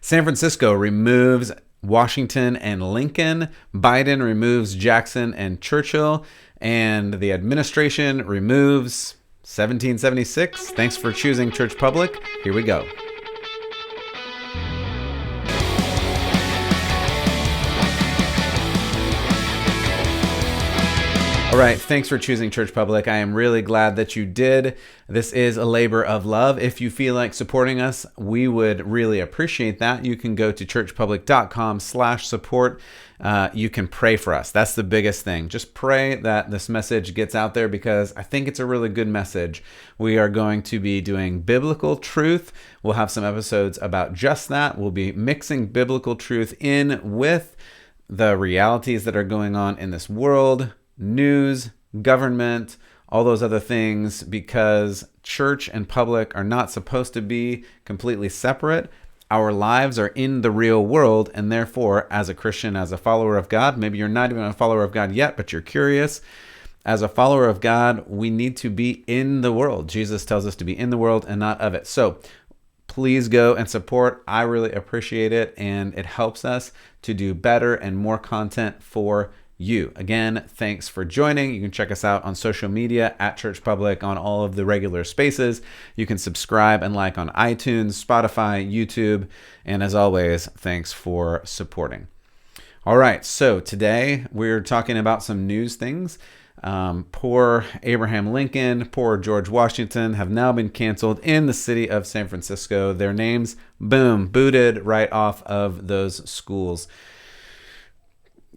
San Francisco removes Washington and Lincoln. Biden removes Jackson and Churchill. And the administration removes 1776. Thanks for choosing Church Public. Here we go. All right, thanks for choosing Church Public. I am really glad that you did. This is a labor of love. If you feel like supporting us, we would really appreciate that. You can go to churchpublic.com/support. You can pray for us. That's the biggest thing. Just pray that this message gets out there because I think it's a really good message. We are going to be doing biblical truth. We'll have some episodes about just that. We'll be mixing biblical truth in with the realities that are going on in this world, news, government, all those other things, because church and public are not supposed to be completely separate. Our lives are in the real world, and therefore, as a Christian, as a follower of God, maybe you're not even a follower of God yet, but you're curious. As a follower of God, we need to be in the world. Jesus tells us to be in the world and not of it. So please go and support. I really appreciate it, and it helps us to do better and more content for you. Again, thanks for joining. You can check us out on social media at Church Public on all of the regular spaces. You can subscribe and like on iTunes, Spotify, YouTube, and as always, thanks for supporting. All right, so today we're talking about some news things. Poor Abraham Lincoln, poor George Washington have now been canceled in the city of San Francisco. Their names, boom, booted right off of those schools.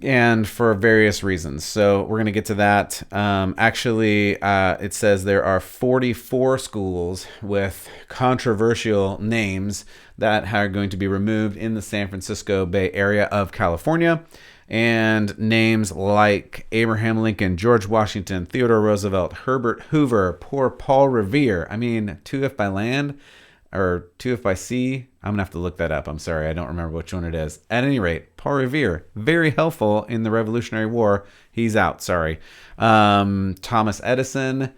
And for various reasons. So we're going to get to that. It says there are 44 schools with controversial names that are going to be removed in the San Francisco Bay Area of California. And names like Abraham Lincoln, George Washington, Theodore Roosevelt, Herbert Hoover, poor Paul Revere. I mean, 2F by land or 2F by sea. I'm going to have to look that up. I'm sorry. I don't remember which one it is. At any rate, Paul Revere, very helpful in the Revolutionary War. He's out. Sorry. Thomas Edison,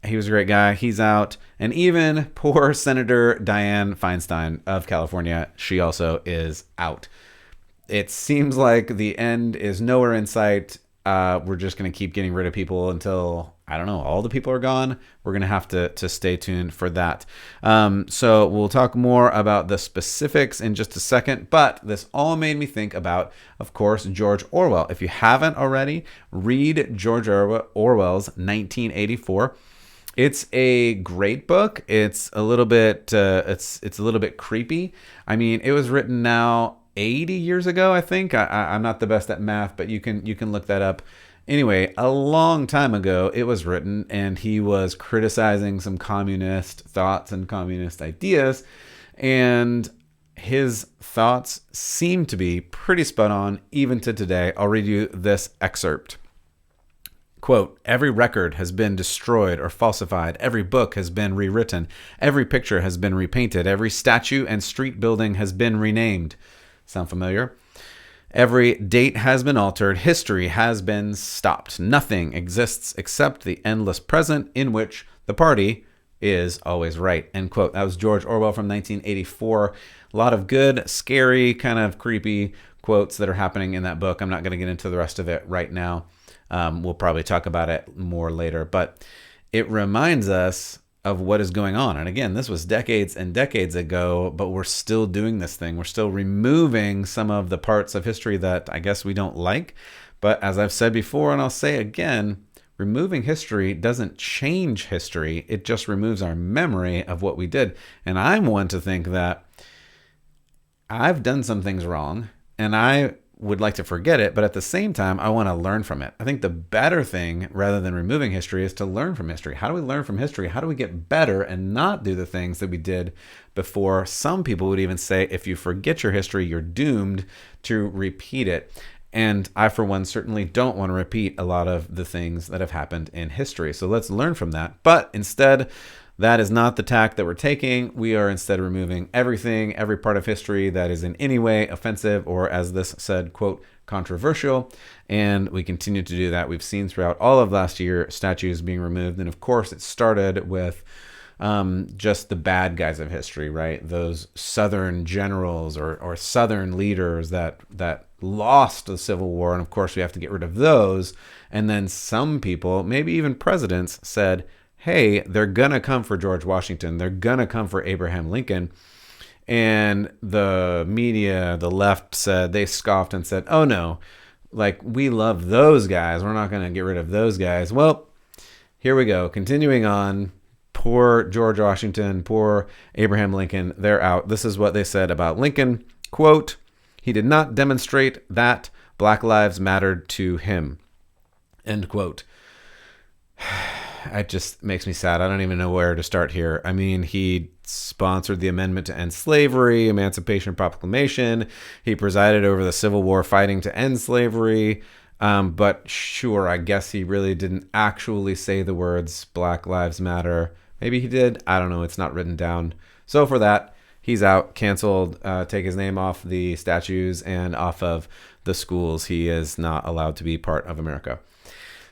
he was a great guy. He's out. And even poor Senator Dianne Feinstein of California, she also is out. It seems like the end is nowhere in sight. We're just going to keep getting rid of people until, I don't know, all the people are gone. We're going to have to stay tuned for that. So we'll talk more about the specifics in just a second, but this all made me think about, of course, George Orwell. If you haven't already, read George Orwell's 1984. It's a great book. It's a little bit it's a little bit creepy. I mean, it was written now 80 years ago, I think. I'm not the best at math, but you can look that up. Anyway, a long time ago it was written, and he was criticizing some communist thoughts and communist ideas, and his thoughts seem to be pretty spot on even to today. I'll read you this excerpt. Quote, "Every record has been destroyed or falsified. Every book has been rewritten. Every picture has been repainted. Every statue and street building has been renamed." Sound familiar? "Every date has been altered. History has been stopped. Nothing exists except the endless present in which the party is always right." End quote. That was George Orwell from 1984. A lot of good, scary, kind of creepy quotes that are happening in that book. I'm not going to get into the rest of it right now. We'll probably talk about it more later, but it reminds us of what is going on. And again, this was decades and decades ago, but we're still doing this thing. We're still removing some of the parts of history that I guess we don't like. But as I've said before, and I'll say again, removing history doesn't change history. It just removes our memory of what we did. And I'm one to think that I've done some things wrong, and I would like to forget it, but at the same time, I want to learn from it. I think the better thing, rather than removing history, is to learn from history. How do we learn from history? How do we get better and not do the things that we did before? Some people would even say, if you forget your history, you're doomed to repeat it. And I, for one, certainly don't want to repeat a lot of the things that have happened in history. So let's learn from that. But instead, that is not the tack that we're taking. We are instead removing everything, every part of history that is in any way offensive or, as this said, quote, controversial. And we continue to do that. We've seen throughout all of last year statues being removed. And of course, it started with just the bad guys of history, right? Those Southern generals or Southern leaders that lost the Civil War. And of course, we have to get rid of those. And then some people, maybe even presidents, said, hey, they're going to come for George Washington. They're going to come for Abraham Lincoln. And the media, the left said, they scoffed and said, oh no, like we love those guys. We're not going to get rid of those guys. Well, here we go. Continuing on. Poor George Washington, poor Abraham Lincoln, they're out. This is what they said about Lincoln. Quote, he did not demonstrate that Black lives mattered to him. End quote. It just makes me sad. I don't even know where to start here. I mean, he sponsored the amendment to end slavery, Emancipation Proclamation. He presided over the Civil War fighting to end slavery. But sure, I guess he really didn't actually say the words Black Lives Matter. Maybe he did. I don't know. It's not written down. So for that, he's out, canceled, take his name off the statues and off of the schools. He is not allowed to be part of America.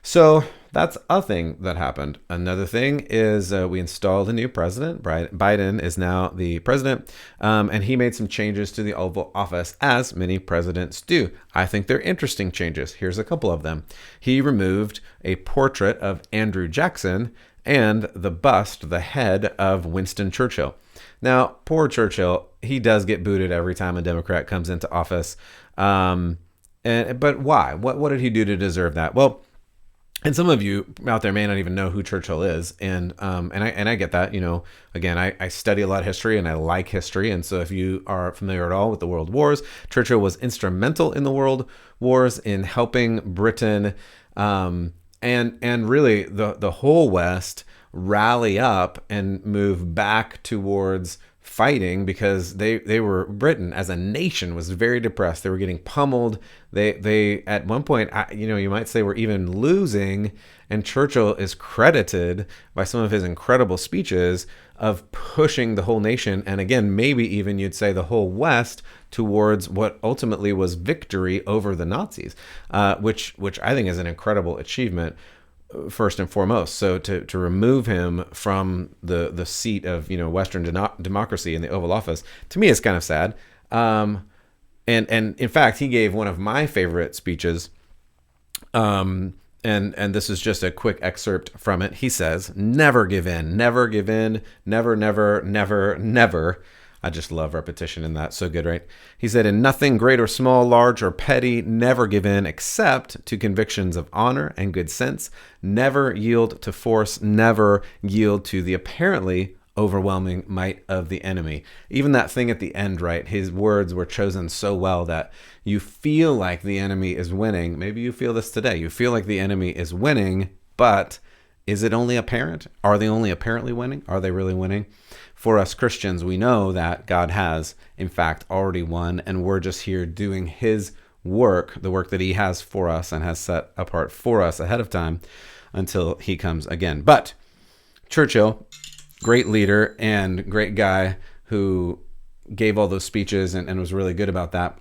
So that's a thing that happened. Another thing is we installed a new president. Biden is now the president, and he made some changes to the Oval Office, as many presidents do. I think they're interesting changes. Here's a couple of them. He removed a portrait of Andrew Jackson and the bust, the head of Winston Churchill. Now, poor Churchill, he does get booted every time a Democrat comes into office. But why? What did he do to deserve that? Well, and some of you out there may not even know who Churchill is, and I get that. You know, again, I study a lot of history and I like history, and so if you are familiar at all with the World Wars, Churchill was instrumental in the World Wars in helping Britain and really the whole West rally up and move back towards fighting, because they were, Britain as a nation was very depressed. They were getting pummeled. They at one point, you might say, were even losing. And Churchill is credited by some of his incredible speeches of pushing the whole nation, and again, maybe even you'd say the whole West, towards what ultimately was victory over the Nazis, which I think is an incredible achievement. First and foremost, so to remove him from the seat of Western democracy in the Oval Office, to me is kind of sad. And in fact, he gave one of my favorite speeches. And this is just a quick excerpt from it. He says, "Never give in, never give in, never, never, never, never." I just love repetition in that. So good, right? He said, "In nothing, great or small, large or petty, never give in except to convictions of honor and good sense. Never yield to force, never yield to the apparently overwhelming might of the enemy." Even that thing at the end, right? His words were chosen so well that you feel like the enemy is winning. Maybe you feel this today. You feel like the enemy is winning, but is it only apparent? Are they only apparently winning? Are they really winning? For us Christians, we know that God has, in fact, already won, and we're just here doing his work, the work that he has for us and has set apart for us ahead of time until he comes again. But Churchill, great leader and great guy who gave all those speeches and was really good about that.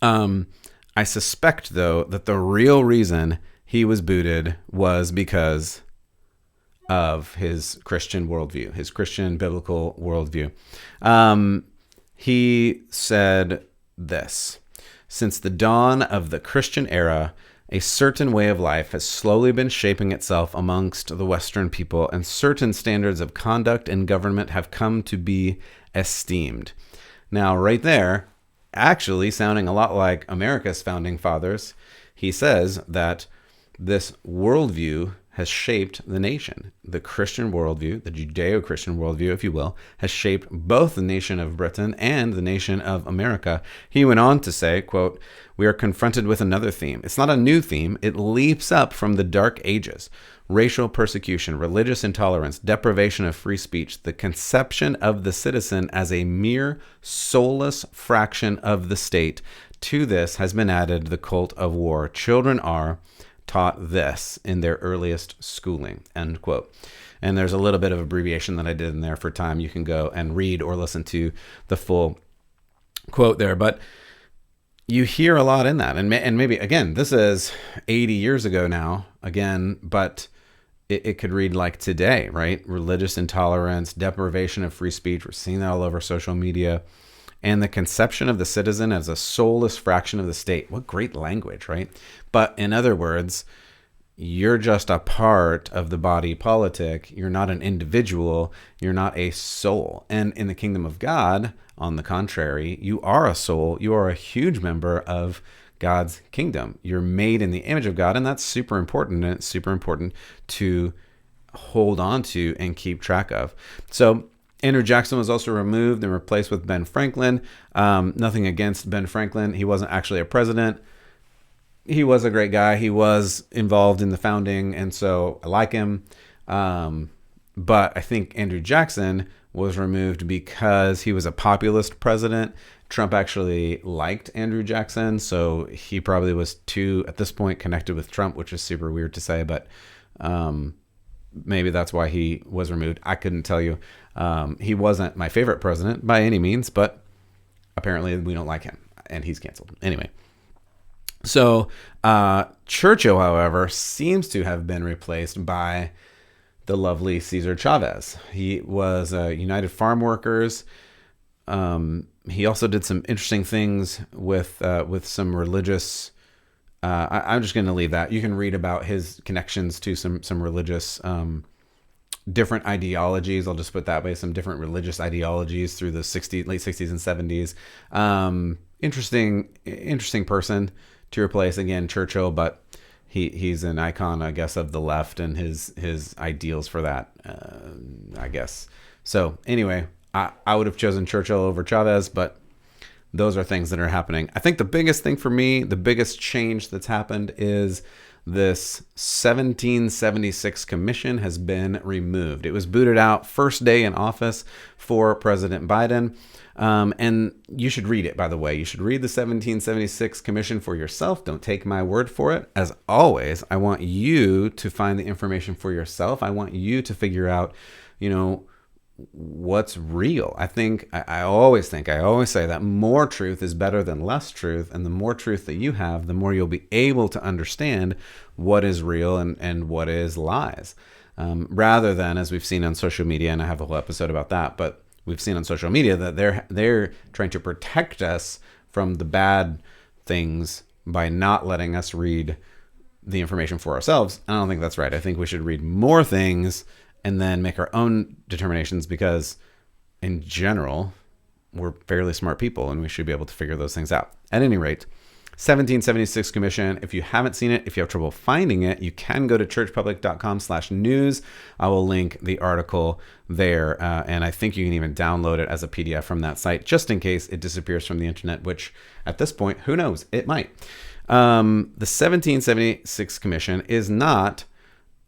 I suspect, though, that the real reason he was booted was because of his Christian worldview, his Christian biblical worldview. He said this: "Since the dawn of the Christian era, a certain way of life has slowly been shaping itself amongst the Western people, and certain standards of conduct and government have come to be esteemed." Now, right there, actually sounding a lot like America's founding fathers, he says that this worldview has shaped the nation. The Christian worldview, the Judeo-Christian worldview, if you will, has shaped both the nation of Britain and the nation of America. He went on to say, quote, "We are confronted with another theme. It's not a new theme. It leaps up from the dark ages. Racial persecution, religious intolerance, deprivation of free speech, the conception of the citizen as a mere soulless fraction of the state. To this has been added the cult of war. Children are taught this in their earliest schooling," end quote. And there's a little bit of abbreviation that I did in there for time. You can go and read or listen to the full quote there. But you hear a lot in that. And maybe, again, this is 80 years ago now, again, but it could read like today, right? Religious intolerance, deprivation of free speech. We're seeing that all over social media. And the conception of the citizen as a soulless fraction of the state. What great language, right? But in other words, you're just a part of the body politic. You're not an individual. You're not a soul. And in the kingdom of God, on the contrary, you are a soul. You are a huge member of God's kingdom. You're made in the image of God, and that's super important. And it's super important to hold on to and keep track of. So Andrew Jackson was also removed and replaced with Ben Franklin. Nothing against Ben Franklin. He wasn't actually a president. He was a great guy. He was involved in the founding, and so I like him. But I think Andrew Jackson was removed because he was a populist president. Trump actually liked Andrew Jackson, so he probably was too, at this point, connected with Trump, which is super weird to say, but maybe that's why he was removed. I couldn't tell you. He wasn't my favorite president by any means, but apparently we don't like him, and he's canceled. Anyway. So Churchill, however, seems to have been replaced by the lovely Cesar Chavez. He was United Farm Workers. He also did some interesting things with some religious. I'm just going to leave that. You can read about his connections to some religious different ideologies. I'll just put that way, some different religious ideologies through the late 60s and 70s. Interesting person to replace, again, Churchill, but he's an icon, I guess, of the left and his ideals for that, I guess. So anyway, I would have chosen Churchill over Chavez, but those are things that are happening. I think the biggest thing for me, the biggest change that's happened is this 1776 commission has been removed. It was booted out first day in office for President Biden. And you should read it, by the way. You should read the 1776 commission for yourself. Don't take my word for it. As always, I want you to find the information for yourself. I want you to figure out, what's real. I always say that more truth is better than less truth. And the more truth that you have, the more you'll be able to understand what is real and what is lies. Rather than, as we've seen on social media, and I have a whole episode about that, but we've seen on social media that they're trying to protect us from the bad things by not letting us read the information for ourselves. I don't think that's right. I think we should read more things and then make our own determinations, because in general, we're fairly smart people and we should be able to figure those things out. At any rate, 1776 Commission. If you haven't seen it, if you have trouble finding it, you can go to churchpublic.com/news. I will link the article there. And I think you can even download it as a PDF from that site, just in case it disappears from the internet, which at this point, who knows? It might. The 1776 Commission is not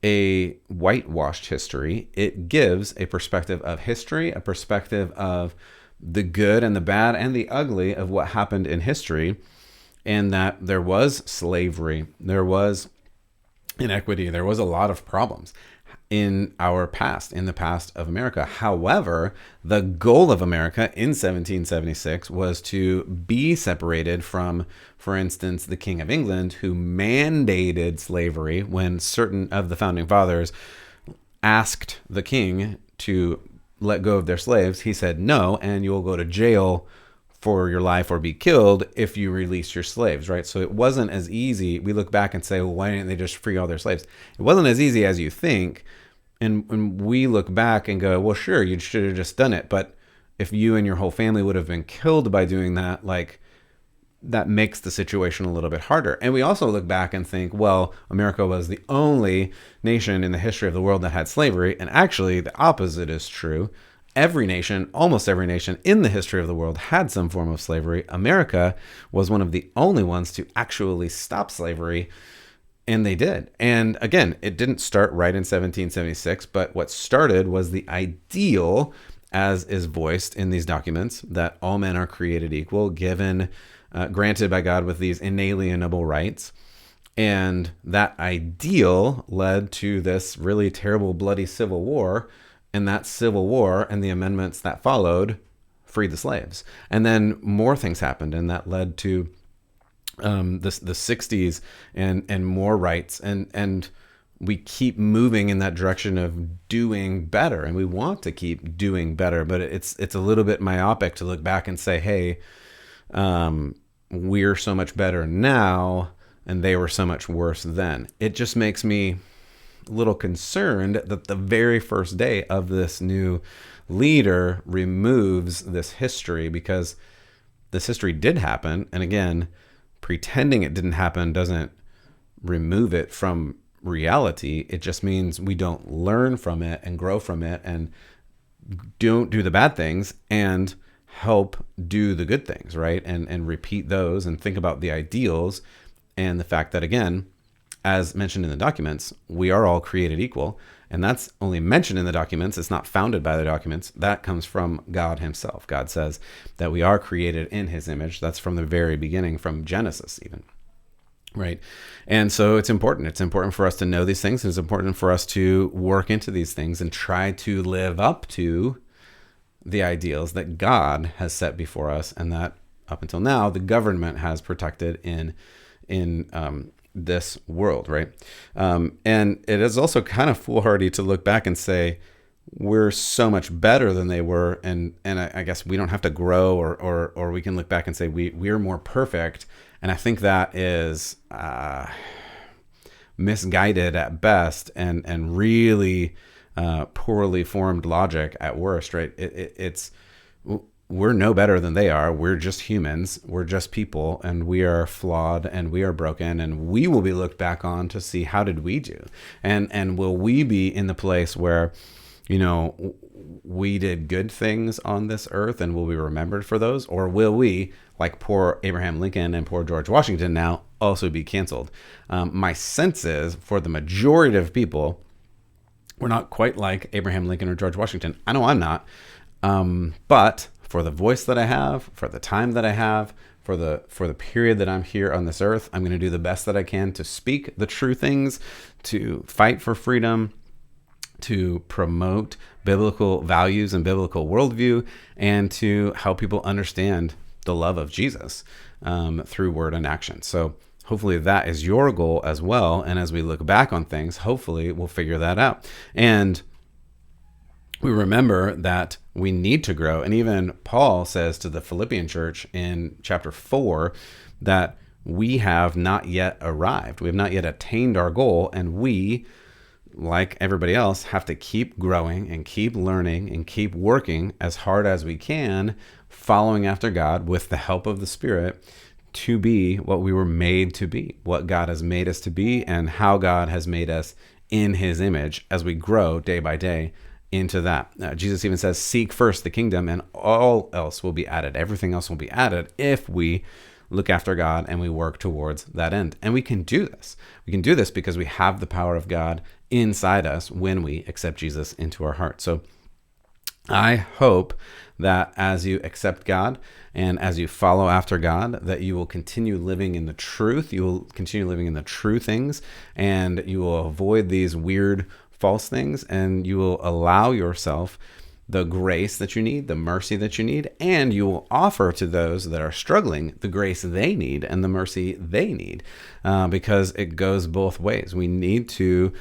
a whitewashed history. It gives a perspective of history, a perspective of the good and the bad and the ugly of what happened in history. And that there was slavery, there was inequity, there was a lot of problems in our past, in the past of America. However, the goal of America in 1776 was to be separated from, for instance, the King of England, who mandated slavery when certain of the founding fathers asked the king to let go of their slaves. He said no, and you'll go to jail for your life or be killed if you release your slaves, right? So it wasn't as easy. We look back and say, well, why didn't they just free all their slaves? It wasn't as easy as you think. And we look back and go, well, sure, you should have just done it. But if you and your whole family would have been killed by doing that, like, that makes the situation a little bit harder. And we also look back and think, well, America was the only nation in the history of the world that had slavery. And actually, the opposite is true. Every nation, almost every nation in the history of the world had some form of slavery. America was one of the only ones to actually stop slavery, and they did. And again, it didn't start right in 1776, but what started was the ideal, as is voiced in these documents, that all men are created equal, granted by God with these inalienable rights. And that ideal led to this really terrible, bloody Civil War. And that Civil War and the amendments that followed freed the slaves. And then more things happened, and that led to the 60s and more rights. And we keep moving in that direction of doing better, and we want to keep doing better, but it's a little bit myopic to look back and say, hey, we're so much better now and they were so much worse then. It just makes me a little concerned that the very first day of this new leader removes this history, because this history did happen. And again, pretending it didn't happen doesn't remove it from reality. It just means we don't learn from it and grow from it and don't do the bad things and help do the good things, right? And repeat those and think about the ideals and the fact that, again, as mentioned in the documents, we are all created equal. And that's only mentioned in the documents. It's not founded by the documents. That comes from God himself. God says that we are created in his image. That's from the very beginning, from Genesis even. Right. And so it's important. It's important for us to know these things. It's important for us to work into these things and try to live up to the ideals that God has set before us, and that up until now, the government has protected in this world. Right. And it is also kind of foolhardy to look back and say, we're so much better than they were. And I guess we don't have to grow, or we can look back and say we're more perfect. And I think that is misguided at best, and really poorly formed logic at worst, right? It's we're no better than they are. We're just humans. We're just people, and we are flawed, and we are broken, and we will be looked back on to see how did we do, and will we be in the place where, you know, we did good things on this earth and will be remembered for those? Or will we, like poor Abraham Lincoln and poor George Washington now, also be canceled? My sense is, for the majority of people, we're not quite like Abraham Lincoln or George Washington. I know I'm not. But for the voice that I have, for the time that I have, for the period that I'm here on this earth, I'm going to do the best that I can to speak the true things, to fight for freedom, to promote biblical values and biblical worldview, and to help people understand the love of Jesus through word and action. So hopefully that is your goal as well. And as we look back on things, hopefully we'll figure that out. And we remember that we need to grow. And even Paul says to the Philippian church in chapter 4 that we have not yet arrived. We have not yet attained our goal. And we, like everybody else, have to keep growing and keep learning and keep working as hard as we can, following after God with the help of the Spirit, to be what we were made to be, what God has made us to be, and how God has made us in his image as we grow day by day into that. Jesus even says, seek first the kingdom and all else will be added. Everything else will be added if we look after God and we work towards that end. And we can do this. We can do this because we have the power of God inside us when we accept Jesus into our heart. So I hope that as you accept God and as you follow after God, that you will continue living in the truth. You will continue living in the true things, and you will avoid these weird false things, and you will allow yourself the grace that you need, the mercy that you need, and you will offer to those that are struggling the grace they need and the mercy they need, because it goes both ways. We need to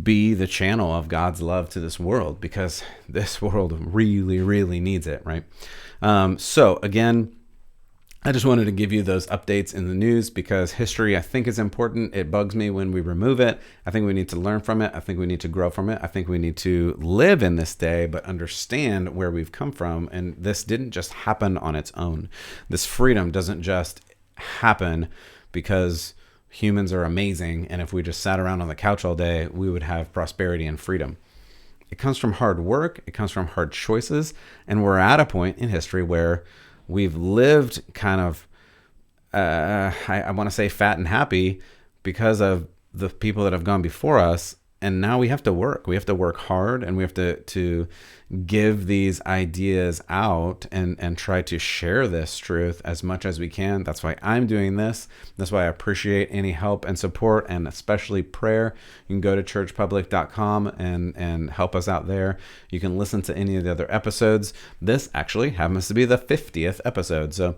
be the channel of God's love to this world, because this world really, really needs it, right? So again, I just wanted to give you those updates in the news, because history, I think, is important. It bugs me when we remove it. I think we need to learn from it. I think we need to grow from it. I think we need to live in this day, but understand where we've come from. And this didn't just happen on its own. This freedom doesn't just happen because humans are amazing, and if we just sat around on the couch all day, we would have prosperity and freedom. It comes from hard work. It comes from hard choices. And we're at a point in history where we've lived kind of, I want to say fat and happy because of the people that have gone before us. And now we have to work. We have to work hard, and we have to give these ideas out and try to share this truth as much as we can. That's why I'm doing this. That's why I appreciate any help and support, and especially prayer. You can go to churchpublic.com and help us out there. You can listen to any of the other episodes. This actually happens to be the 50th episode. So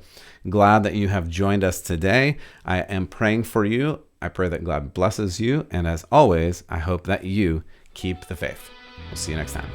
glad that you have joined us today. I am praying for you I pray that God blesses you. And as always, I hope that you keep the faith. We'll see you next time.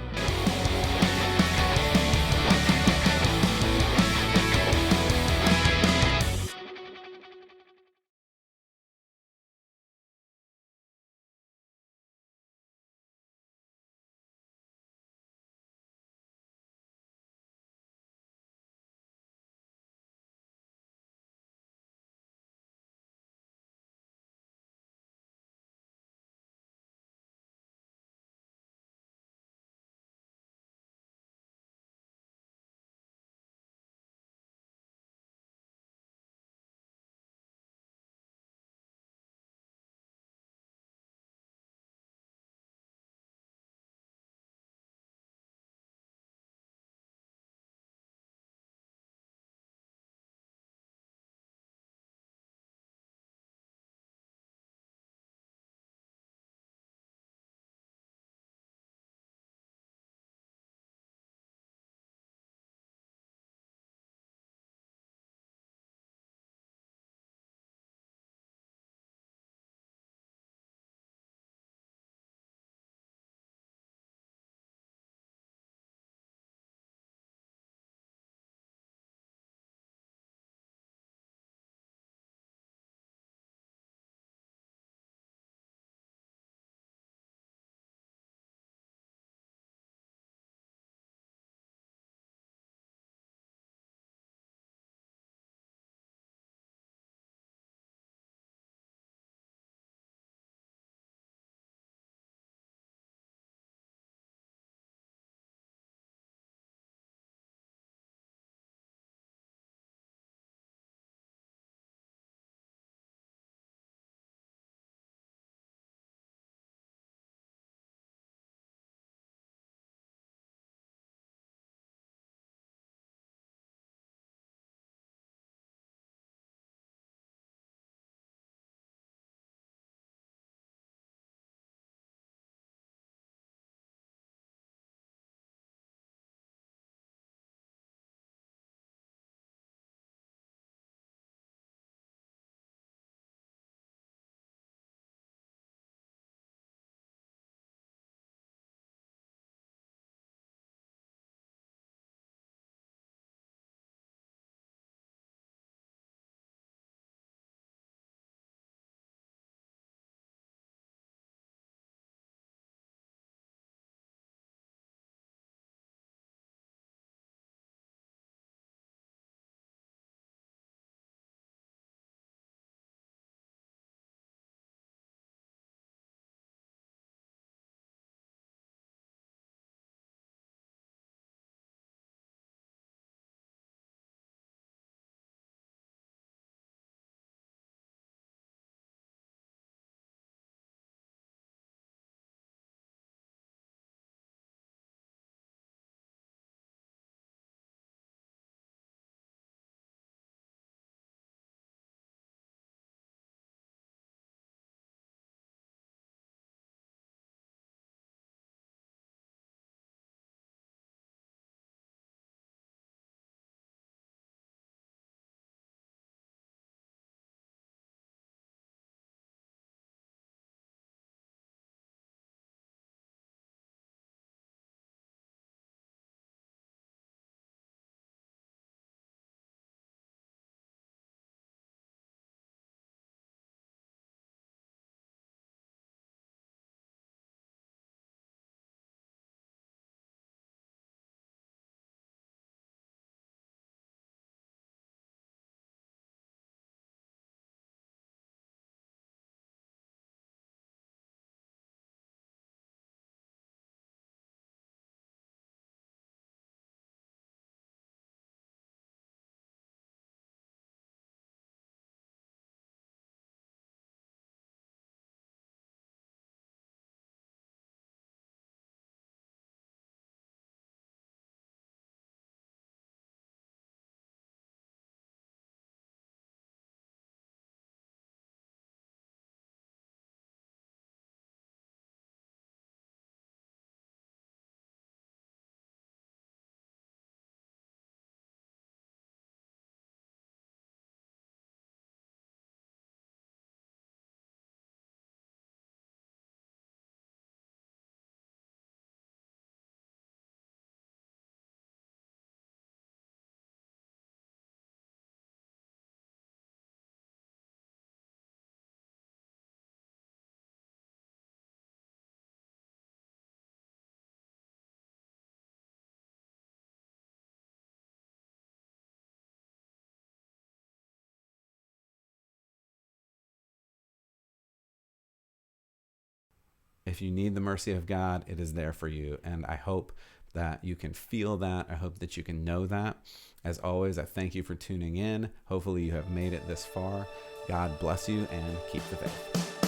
If you need the mercy of God, it is there for you. And I hope that you can feel that. I hope that you can know that. As always, I thank you for tuning in. Hopefully you have made it this far. God bless you and keep the faith.